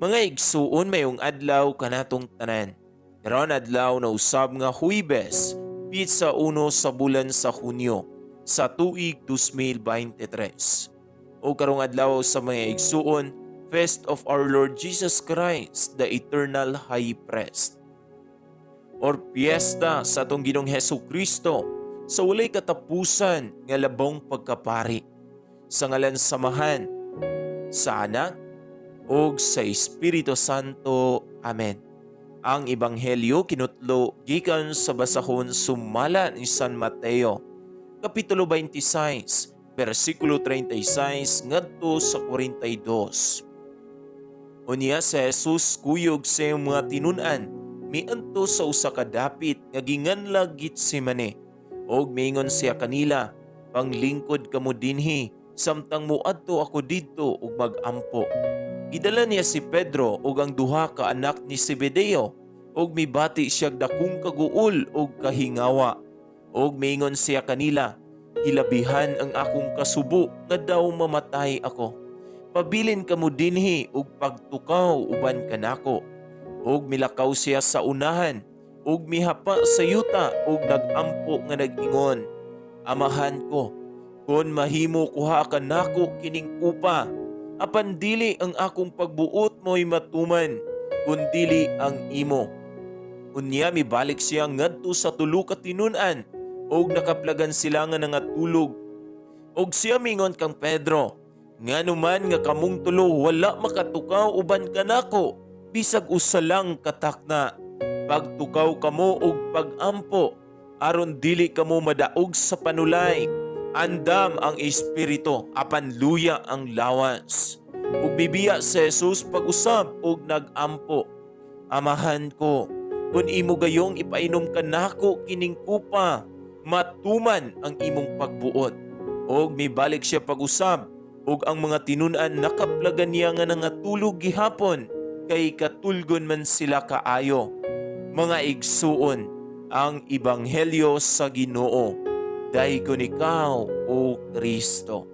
Mga igsuon mayong adlaw kanatong tanan. Karon adlaw na usab nga Huwebes, pitsa 1 sa bulan sa Hunyo sa tuig 2023. O karong adlaw sa mga igsuon, Feast of our Lord Jesus Christ, the Eternal High Priest. Or piyesta sa atong Ginoong Hesus Kristo sa walay katapusan nga labong pagkapari. Sa ngalan samahan, sa Anak, ug sa Espiritu Santo. Amen. Ang Ebanghelyo kinutlo gikan sa basahon sumala ni San Mateo, Kapitulo 26, versikulo 36 ngadto sa 42. Unya si Jesus kuyog sa iyang mga tinun-an, mianto sa usa ka dapit nga ginganlag Getsemane, og mingon siya kanila, "Panglingkod kamo dinhi, samtang muadto ako didto ug magampo." Gidala niya si Pedro ug ang duha ka anak ni Zebedeo, ug mibati siya dakong kaguol ug kahingawa. Og mingon siya kanila, "Hilabihan ang akong kasubo nga daw mamatay ako. Pabilin kamo dinhi ug pagtukaw uban kanako." Og milakaw siya sa unahan, ug mihapa sa yuta ug nagampo nga nag-ingon, "Amahan ko, kun mahimo kuha ka nako kining upa, apan dili ang akong pagbuot mo'y matuman, kundili ang imo." Unya mibalik siya ngadto sa tulo ka tinun-an, og nakaplagan sila nga nangatulog. Og siya mingon kang Pedro, "Nganuman nga kamong tulo wala makatukaw uban kanako, bisag usa lang katakna. Pagtukaw kamo og pagampo, aron dili kamo madaog sa panulay. Andam ang espiritu, apan luya ang lawas." Ug bibiya si Jesus pag-usab og nagampo, "Amahan ko, kun imo gayong ipainom ka nako kining kupa, matuman ang imong pagbuot." Og mibalik siya pag-usab, ug ang mga tinun-an nakaplagan niya nga nangatulog gihapon, kay katulgon man sila kaayo. Mga igsuon, ang Ebanghelyo sa Ginoo. Dayon ikaw, O Kristo.